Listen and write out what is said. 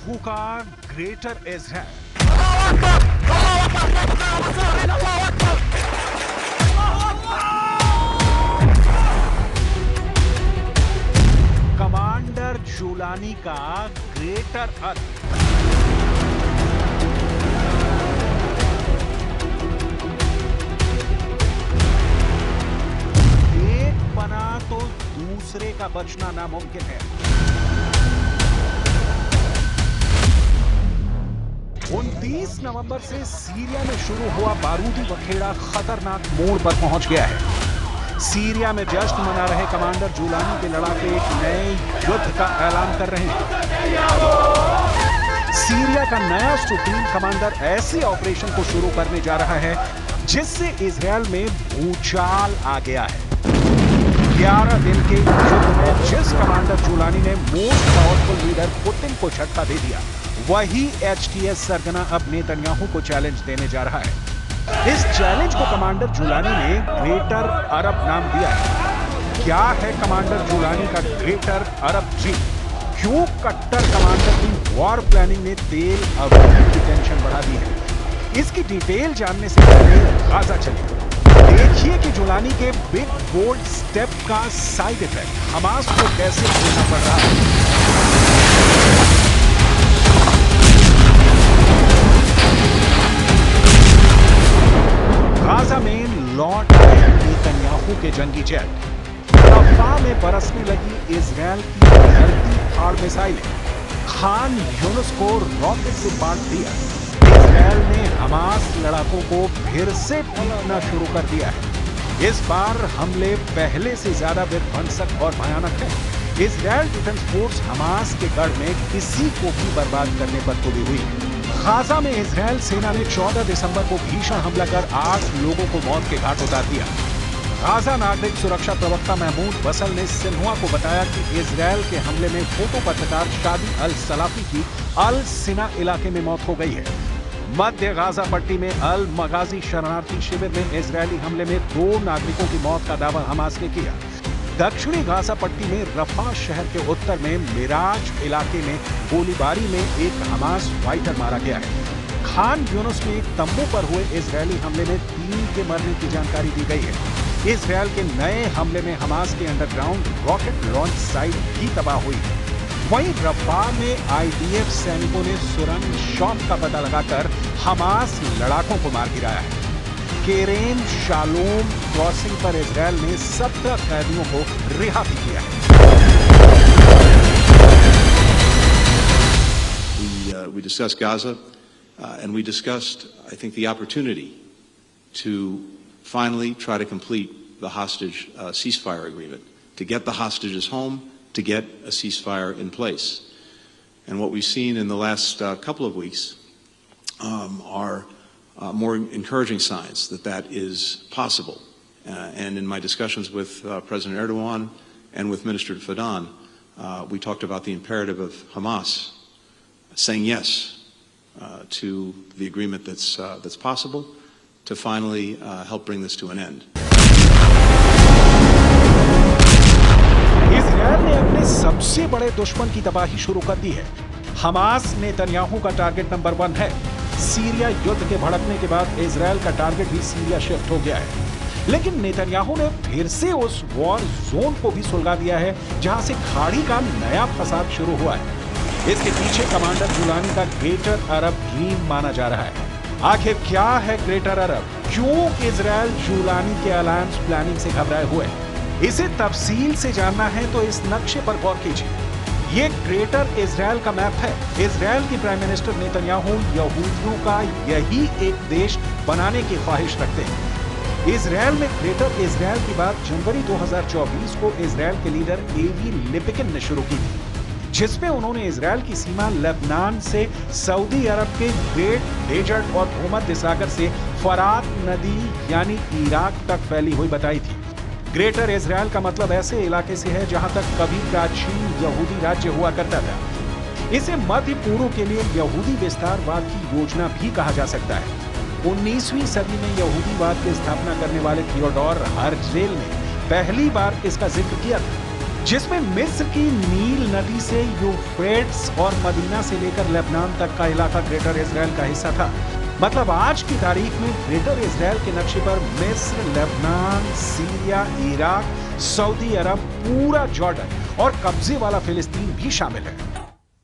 Netanyahu का greater Israel. Commander Jolani का greater अर्थ। एक बना तो दूसरे का बचना नामुमकिन है। 29 नवंबर से सीरिया में शुरू हुआ बारूदी बखेड़ा खतरनाक मोड़ पर पहुंच गया है। सीरिया में जश्न मना रहे कमांडर जुलानी के लड़ाके एक नए युद्ध का ऐलान कर रहे हैं। सीरिया का नया सुप्रीम कमांडर ऐसे ऑपरेशन को शुरू करने जा रहा है जिससे इजरायल में भूचाल आ गया है। 11 दिन के युद्ध में जिस कमांडर जुलानी ने मोस्ट पावरफुल लीडर पुतिन को झटका दे दिया, वही एचटीएस सरगना अब नेतन्याहू को चैलेंज देने जा रहा है। इस चैलेंज को कमांडर जुलानी ने ग्रेटर अरब नाम दिया है। क्या है कमांडर जुलानी का ग्रेटर अरब ड्रीम? क्यों कट्टर कमांडर की वॉर प्लानिंग ने तेल अवधि की टेंशन बढ़ा दी है? इसकी डिटेल जानने से पहले गाजा चलिए, देखिए कि जुलानी के बिग बोल्ड स्टेप का साइड इफेक्ट हमास को कैसे झेलना पड़ रहा है। गाजा में लौट आए नेतन्याहू के जंगी जेट। रफा में बरसने लगी इजरायल की धरती फाड़ मिसाइलें। खान यूनुस को रॉकेट से बांट दिया। इजरायल ने हमास लड़ाकों को फिर से पीटना शुरू कर दिया है। इस बार हमले पहले से ज्यादा विध्वंसक और भयानक हैं। इजरायल डिफेंस फोर्स हमास के गढ़ में किसी को भी बर्बाद करने पर तुली हुई है। गाजा में इजरायल सेना ने 14 दिसंबर को भीषण हमला कर 8 लोगों को मौत के घाट उतार दिया। गाजा नागरिक सुरक्षा प्रवक्ता महमूद बसल ने सिन्हुआ को बताया कि इजरायल के हमले में फोटो पत्रकार शादी अल सलाफी की अल सिना इलाके में मौत हो गई है। मध्य गाजा पट्टी में अल मगाजी शरणार्थी शिविर में इजरायली हमले में 2 नागरिकों की मौत का दावा हमास ने किया। दक्षिणी गाजा पट्टी में रफा शहर के उत्तर में मिराज इलाके में गोलीबारी में एक हमास फाइटर मारा गया है। खान यूनुस में एक तंबू पर हुए इजरायली हमले में 3 के मरने की जानकारी दी गई है। इजरायल के नए हमले में हमास के अंडरग्राउंड रॉकेट लॉन्च साइट भी तबाह हुई है। वहीं रफा में आईडीएफ सैनिकों ने सुरंग शॉट का पता लगाकर हमास लड़ाकों को मार गिराया है। केरेम शालोम क्रॉसिंग पर इजरायल ने 17 कैदियों को रिहा भी किया है। We discussed Gaza, and we discussed, I think, the opportunity to finally try to complete the hostage ceasefire agreement, to get the hostages home, to get a ceasefire in place. And what we've seen in the last couple of weeks are more encouraging signs that that is possible. And in my discussions with President Erdogan and with Minister Fadan, we talked about the imperative of Hamas saying yes to the agreement that's possible to finally help bring this to an end. Israel ने अपने सबसे बड़े दुश्मन की तबाही शुरू कर दी है। हमास नेतन्याहू का टारगेट नंबर 1 है। सीरिया युद्ध के भड़कने के बाद इजरायल का टारगेट भी सीरिया शिफ्ट हो गया है। लेकिन नेतन्याहू ने फिर से उस वॉर जोन को भी सुलगा दिया है जहां से खाड़ी का नया फसाद शुरू हुआ है। इसके पीछे कमांडर जुलानी का ग्रेटर अरब ड्रीम माना जा रहा है। आखिर क्या है ग्रेटर अरब? क्यों इजरायल जुलानी के अलायंस प्लानिंग से घबराए हुए हैं? इसे तफसील से जानना है तो इस नक्शे पर गौर कीजिए। ये ग्रेटर इजरायल का मैप है। इजरायल की प्राइम मिनिस्टर नेतन्याहू यहूदियों का यही एक देश बनाने की ख्वाहिश रखते हैं। इजरायल में ग्रेटर इजरायल की बात जनवरी 2024 को इजरायल के लीडर एवी लिपिकिन ने शुरू की थी, जिसमें उन्होंने इजरायल की सीमा लेबनान से सऊदी अरब के ग्रेट डेजर्ट और भूमध्य सागर से फरात नदी यानी इराक तक फैली हुई बताई थी। ग्रेटर इजरायल का मतलब ऐसे इलाके से है जहां तक कभी प्राचीन यहूदी राज्य हुआ करता था। इसे मध्य पूर्व के लिए यहूदी विस्तारवाद की योजना भी कहा जा सकता है। 19वीं सदी में यहूदीवाद की स्थापना करने वाले थियोडोर हर्ज़ेल ने पहली बार इसका जिक्र किया था, जिसमें मिस्र की नील नदी से यूफ्रेट्स और मदीना से लेकर लेबनान तक का इलाका ग्रेटर इजराइल का हिस्सा था। मतलब आज की तारीख में ग्रेटर इजराइल के नक्शे पर मिस्र, लेबनान, सीरिया, इराक, सऊदी अरब, पूरा जॉर्डन और कब्जे वाला फिलिस्तीन भी शामिल है।